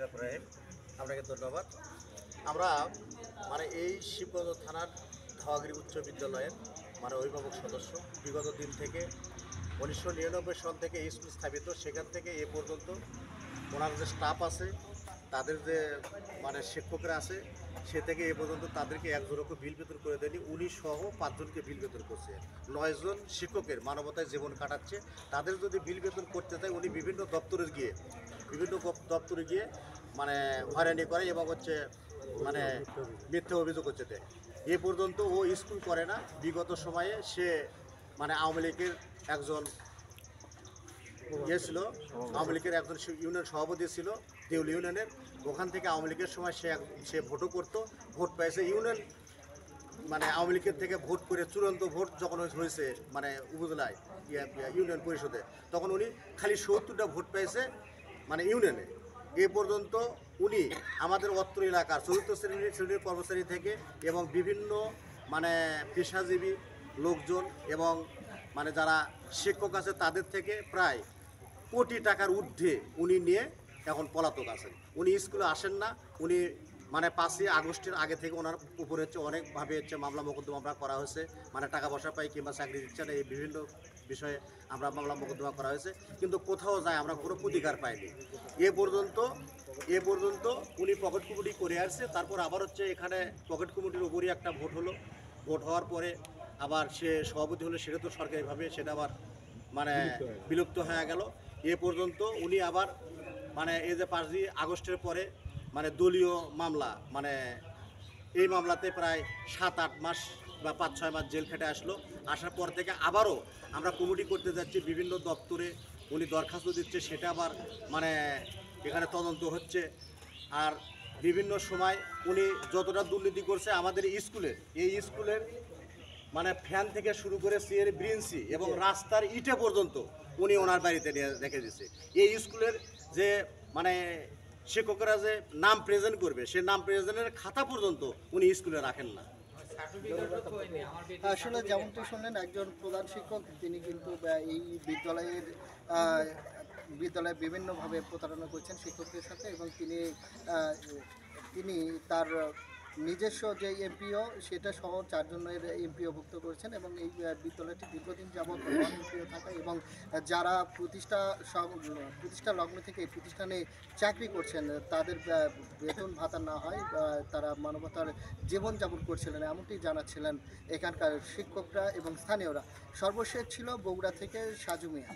আশরাফ রাহিম, আপনাকে ধন্যবাদ। আমরা মানে এই শিবগঞ্জ থানার ধাওয়াগিরি উচ্চ বিদ্যালয়ের অভিভাবক সদস্য। বিগত দিন থেকে 1999 সাল থেকে এই স্কুল স্থাপিত, সেখান থেকে এ পর্যন্ত ওনার যে স্টাফ আছে, তাদের যে শিক্ষকরা আছে, সে থেকে এ পর্যন্ত তাদেরকে একজনকে বিল বেতন করে দেয়নি। উনি সহ 5 জনকে বিল বেতন করছে। 9 জন শিক্ষকের মানবতায় জীবন কাটাচ্ছে। তাদের যদি বিল বেতন করতে চায়, উনি বিভিন্ন দপ্তরে গিয়ে হয়রানি করে এবং মিথ্যা অভিযোগ হচ্ছে দেয়। এ পর্যন্ত ও স্কুল করে না। বিগত সময়ে সে আওয়ামী লীগের একজন ছিল, আওয়ামী লীগের একজন ইউনিয়ন সভাপতি ছিল দেউল ইউনিয়নের। ওখান থেকে আওয়ামী লীগের সময় সে ভোটও করতো, ভোট পেয়েছে। ইউনিয়ন আওয়ামী লীগের থেকে ভোট করে চূড়ান্ত ভোট যখন হয়েছে উপজেলায় ইউনিয়ন পরিষদে, তখন উনি খালি 70টা ভোট পেয়েছে ইউনিয়নে। এ পর্যন্ত উনি আমাদের অত্র এলাকার চতুর্থ শ্রেণীর কর্মচারী থেকে এবং বিভিন্ন পেশাজীবী লোকজন এবং যারা শিক্ষক আছে তাদের থেকে প্রায় কোটি টাকার ঊর্ধ্বে উনি নিয়ে এখন পলাতক আছেন। উনি স্কুলে আসেন না। উনি 5ই আগস্টের আগে থেকে ওনার উপরে অনেকভাবে মামলা মোকদ্দমা করা হয়েছে। টাকা পয়সা পাই কিংবা চাকরি দিচ্ছে না, এই বিভিন্ন বিষয়ে আমরা মামলা মোকদ্দমা করা হয়েছে, কিন্তু কোথাও যায় আমরা কোনো প্রতিকার পাইনি। এ পর্যন্ত উনি পকেট কমিটি করে আসছে। তারপর আবার এখানে পকেট কমিটির উপরই একটা ভোট হলো। ভোট হওয়ার পরে আবার সে সভাপতি হলো, সেটা তো সরকারিভাবে সেটা আবার বিলুপ্ত হয়ে গেল। এ পর্যন্ত উনি আবার এই যে 5ই আগস্টের পরে দলীয় মামলা এই মামলাতে প্রায় 7-8 মাস বা 5-6 মাস জেল খেটে আসার পর থেকে আবারও আমরা কমিটি করতে যাচ্ছি বিভিন্ন দপ্তরে। উনি দরখাস্ত দিচ্ছে, সেটা আবার এখানে তদন্ত হচ্ছে। আর বিভিন্ন সময় উনি যতটা দুর্নীতি করছে আমাদের স্কুলের ফ্যান থেকে শুরু করে চেয়ার ব্রিঞ্চি এবং রাস্তার ইটে পর্যন্ত উনি ওনার বাড়িতে নিয়ে রেখে দিচ্ছে। এই স্কুলের যে শিক্ষকরা যে নাম প্রেজেন্ট করবে, সে নাম প্রেজেন্টের খাতা পর্যন্ত উনি স্কুলে রাখেন না। আসলে যেমনটি শুনলেন, একজন প্রধান শিক্ষক তিনি কিন্তু এই বিদ্যালয়ে বিভিন্নভাবে প্রতারণা করছেন শিক্ষকদের সাথে, এবং তিনি তার নিজস্ব যে এমপিও সেটা সহ 4 জনের এমপিওভুক্ত করেছেন, এবং এই বিদ্যালয়টি দীর্ঘদিন যাবৎ এমপিও থাকা এবং যারা প্রতিষ্ঠা লগ্ন থেকে এই প্রতিষ্ঠানে চাকরি করছেন তাদের বেতন ভাতা না হয় তারা মানবতার জীবনযাপন করছিলেন, এমনটি জানাচ্ছিলেন এখানকার শিক্ষকরা এবং স্থানীয়রা। সর্বশেষ ছিল বগুড়া থেকে সাজু মিয়া।